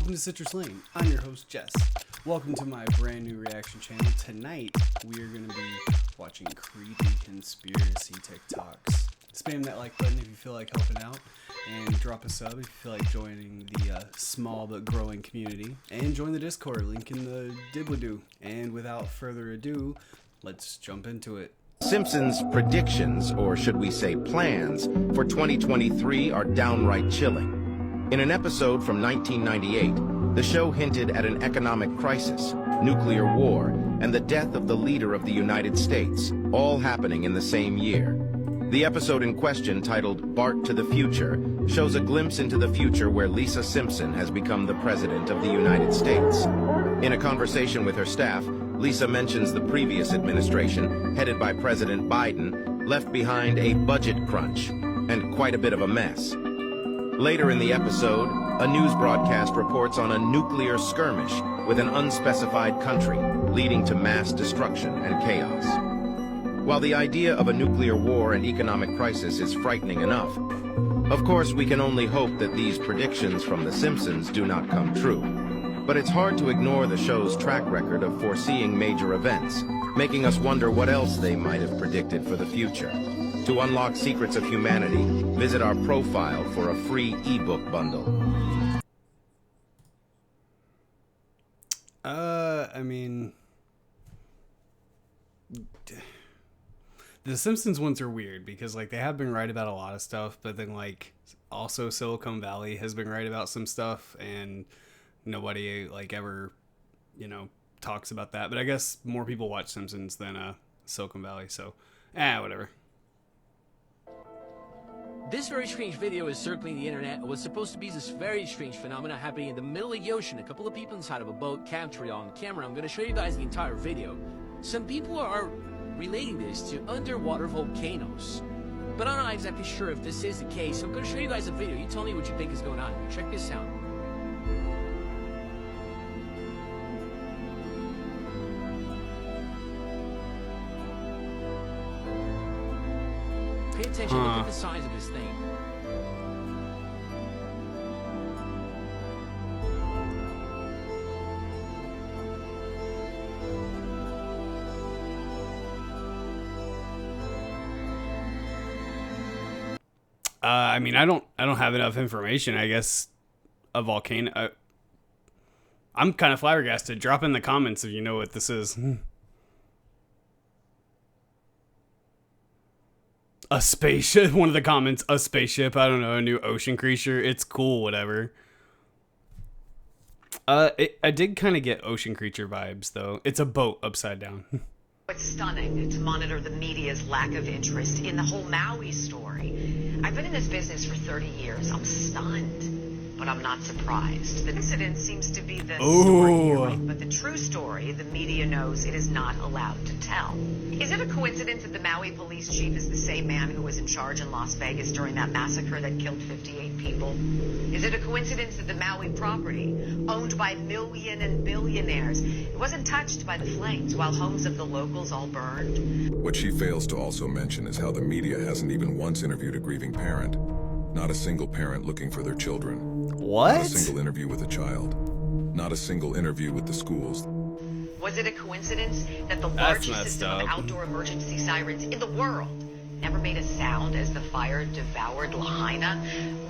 welcome to Citrus Lane. I'm your host, Jess. Welcome to my brand new reaction channel. Tonight, we are going to be watching creepy conspiracy TikToks. Spam that like button if you feel like helping out, and drop a sub if you feel like joining the small but growing community, and join the Discord, link in the dibladoo. And without further ado, let's jump into it. Simpsons' predictions, or should we say plans, for 2023 are downright chilling. In an episode from 1998, the show hinted at an economic crisis, nuclear war, and the death of the leader of the United States, all happening in the same year. The episode in question, titled Bart to the Future, shows a glimpse into the future where Lisa Simpson has become the President of the United States. In a conversation with her staff, Lisa mentions the previous administration, headed by President Biden, left behind a budget crunch and quite a bit of a mess. Later in the episode, a news broadcast reports on a nuclear skirmish with an unspecified country, leading to mass destruction and chaos. While the idea of a nuclear war and economic crisis is frightening enough, of course we can only hope that these predictions from The Simpsons do not come true. But it's hard to ignore the show's track record of foreseeing major events, making us wonder what else they might have predicted for the future. To unlock secrets of humanity, visit our profile for a free ebook bundle. The Simpsons ones are weird because, like, they have been right about a lot of stuff, but then, like, also Silicon Valley has been right about some stuff, and nobody, like, ever, talks about that. But I guess more people watch Simpsons than Silicon Valley, so, whatever. This very strange video is circling the internet. It was supposed to be this very strange phenomena happening in the middle of the ocean. A couple of people inside of a boat captured it on camera. I'm going to show you guys the entire video. Some people are relating this to underwater volcanoes, but I'm not exactly sure if this is the case. So I'm going to show you guys a video. You tell me what you think is going on. Check this out. Pay attention, look at the size of this thing. I don't have enough information, I guess. A volcano. I'm kind of flabbergasted. Drop in the comments if you know what this is. A spaceship. One of the comments, a spaceship. I don't know, a new ocean creature. It's cool, whatever. I did kind of get ocean creature vibes, though. It's a boat upside down. It's stunning to monitor the media's lack of interest in the whole Maui story. I've been in this business for 30 years. I'm stunned, but I'm not surprised. The incident seems to be the story here, right? But the true story, the media knows it is not allowed to tell. Is it a coincidence that the Maui police chief is the same man who was in charge in Las Vegas during that massacre that killed 58 people? Is it a coincidence that the Maui property, owned by million and billionaires, it wasn't touched by the flames while homes of the locals all burned? What she fails to also mention is how the media hasn't even once interviewed a grieving parent. Not a single parent looking for their children. What? Not a single interview with a child. Not a single interview with the schools. Was it a coincidence that the largest system of outdoor emergency sirens in the world never made a sound as the fire devoured Lahaina?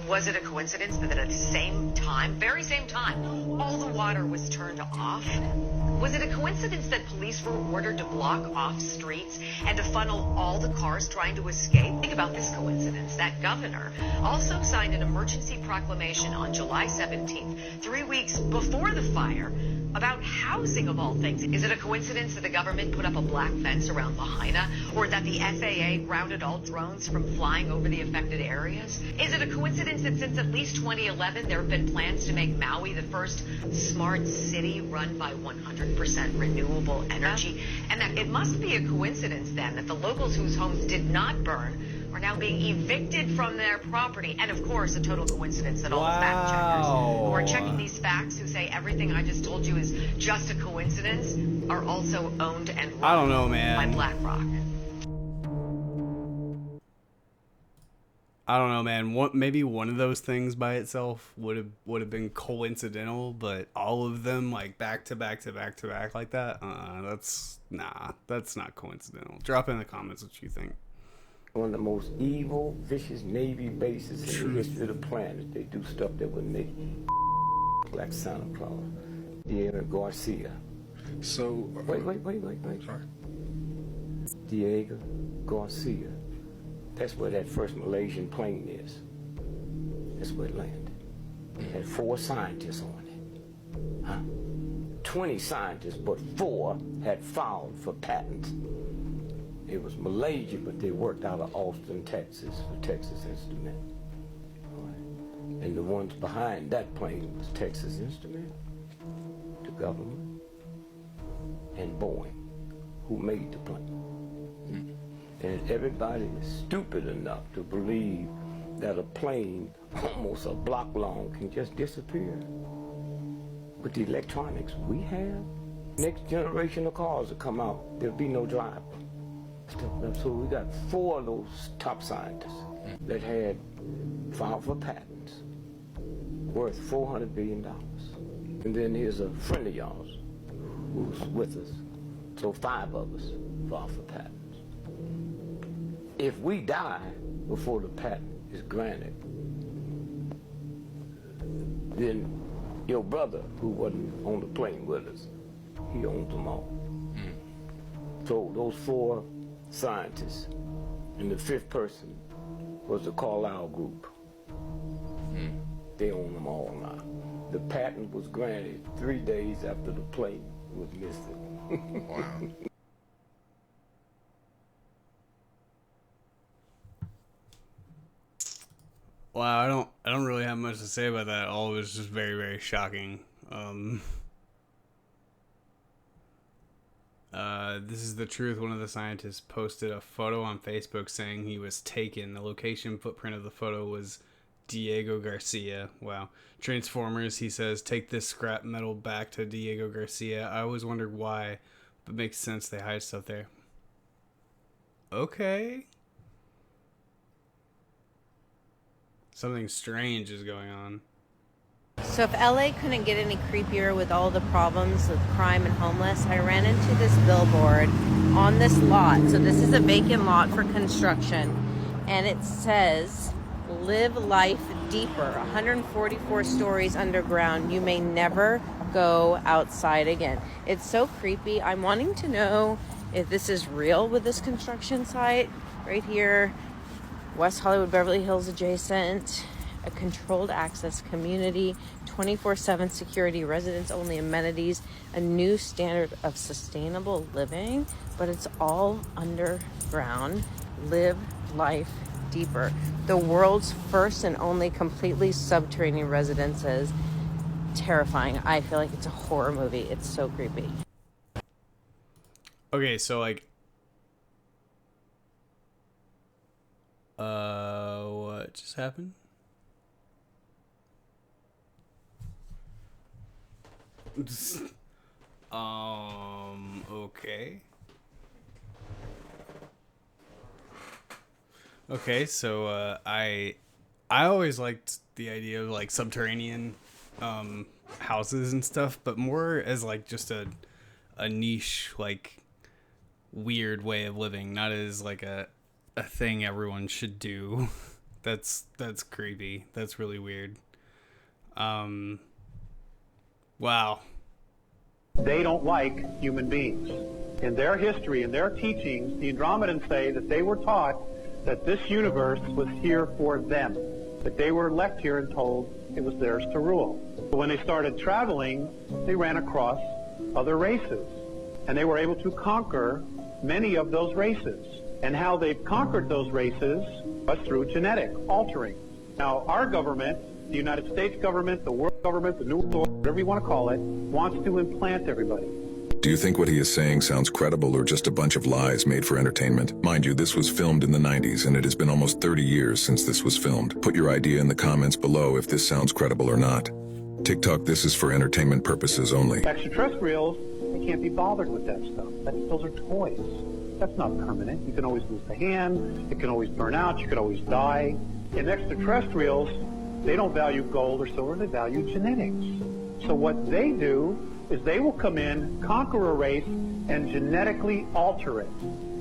Was it a coincidence that at the same time, very same time, all the water was turned off? Was it a coincidence that police were ordered to block off streets and to funnel all the cars trying to escape? Think about this coincidence. That governor also signed an emergency proclamation on July 17th, 3 weeks before the fire, about housing of all things. Is it a coincidence that the government put up a black fence around Lahaina, or that the FAA grounded all drones from flying over the affected areas? Is it a coincidence that since at least 2011 there have been plans to make Maui the first smart city run by 100% renewable energy? And that it must be a coincidence then that the locals whose homes did not burn are now being evicted from their property. And of course, a total coincidence that all the fact checkers who are checking these facts, who say everything I just told you is just a coincidence, are also owned and run I don't know, man. by BlackRock. I don't know, man. Maybe one of those things by itself would have been coincidental, but all of them like back to back to back to back like that. That's not coincidental. Drop in the comments what you think. One of the most evil, vicious Navy bases in the history of the planet. They do stuff that would make like Santa Claus. Diego Garcia. So... Wait. Sorry. Diego Garcia. That's where that first Malaysian plane is. That's where it landed. It had 4 scientists on it. Huh? 20 scientists, but 4 had filed for patents. It was Malaysia, but they worked out of Austin, Texas, for Texas Instruments. Right. And the ones behind that plane was Texas Instruments, the government, and Boeing, who made the plane. And everybody is stupid enough to believe that a plane almost a block long can just disappear. With the electronics we have, next generation of cars will come out, there'll be no driver. So we got 4 of those top scientists that had filed for patents worth $400 billion. And then here's a friend of yours who's with us. So 5 of us filed for patents. If we die before the patent is granted, then your brother, who wasn't on the plane with us, he owns them all. So those 4 scientists, and the 5th person was the Carlyle Group. They own them all now. The patent was granted 3 days after the plane was missing. Wow. Wow, I don't really have much to say about that. All was just very, very shocking. This is the truth. One of the scientists posted a photo on Facebook saying he was taken. The location footprint of the photo was Diego Garcia. Wow. Transformers, he says, take this scrap metal back to Diego Garcia. I always wondered why, but makes sense they hide stuff there. Okay. Something strange is going on. So if LA couldn't get any creepier with all the problems with crime and homeless, I ran into this billboard on this lot. So this is a vacant lot for construction, and it says, live life deeper, 144 stories underground. You may never go outside again. It's so creepy. I'm wanting to know if this is real with this construction site right here. West Hollywood, Beverly Hills adjacent, a controlled access community, 24/7 security, residents only amenities, a new standard of sustainable living, but it's all underground. Live life deeper. The world's first and only completely subterranean residences. Terrifying. I feel like it's a horror movie. It's so creepy. Okay, so like what just happened? Okay. Okay, so I always liked the idea of like subterranean houses and stuff, but more as like just a niche, like weird way of living, not as like a thing everyone should do. That's creepy. That's really weird. Wow. They don't like human beings. In their history, in their teachings, the Andromedans say that they were taught that this universe was here for them, that they were left here and told it was theirs to rule. But when they started traveling, they ran across other races, and they were able to conquer many of those races. And how they've conquered those races was through genetic altering. Now, our government, the United States government, the world government, the New World, whatever you want to call it, wants to implant everybody. Do you think what he is saying sounds credible or just a bunch of lies made for entertainment? Mind you, this was filmed in the 90s, and it has been almost 30 years since this was filmed. Put your idea in the comments below if this sounds credible or not. TikTok, this is for entertainment purposes only. Extraterrestrials, they can't be bothered with that stuff. Those are toys. That's not permanent. You can always lose the hand. It can always burn out. You could always die. And extraterrestrials, they don't value gold or silver, they value genetics. So what they do is they will come in, conquer a race, and genetically alter it.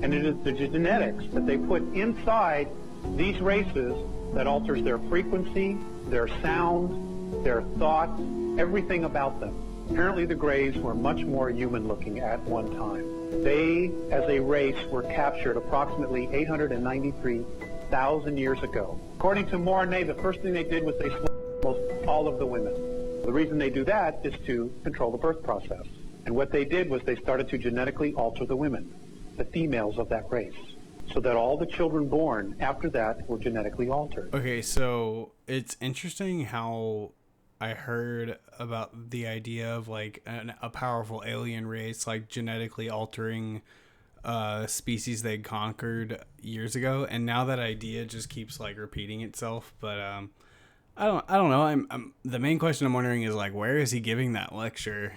And it is the genetics that they put inside these races that alters their frequency, their sound, their thoughts, everything about them. Apparently the Greys were much more human-looking at one time. They, as a race, were captured approximately 893,000 years ago. According to Mornay, the first thing they did was they slaughtered almost all of the women. The reason they do that is to control the birth process. And what they did was they started to genetically alter the women, the females of that race, so that all the children born after that were genetically altered. Okay, so it's interesting how I heard about the idea of like a powerful alien race like genetically altering species they conquered years ago, and now that idea just keeps like repeating itself. But I don't know. I'm the main question I'm wondering is like, where is he giving that lecture?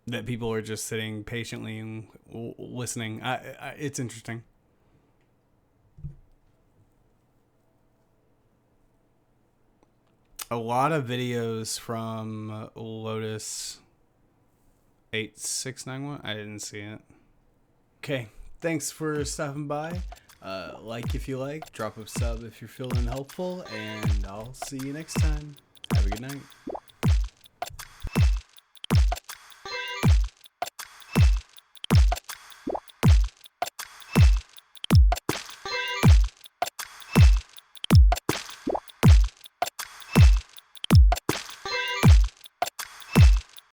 That people are just sitting patiently and listening. It's interesting. A lot of videos from Lotus 8691. I didn't see it. Okay, thanks for stopping by. Like if you like, drop a sub if you're feeling helpful, and I'll see you next time. Have a good night.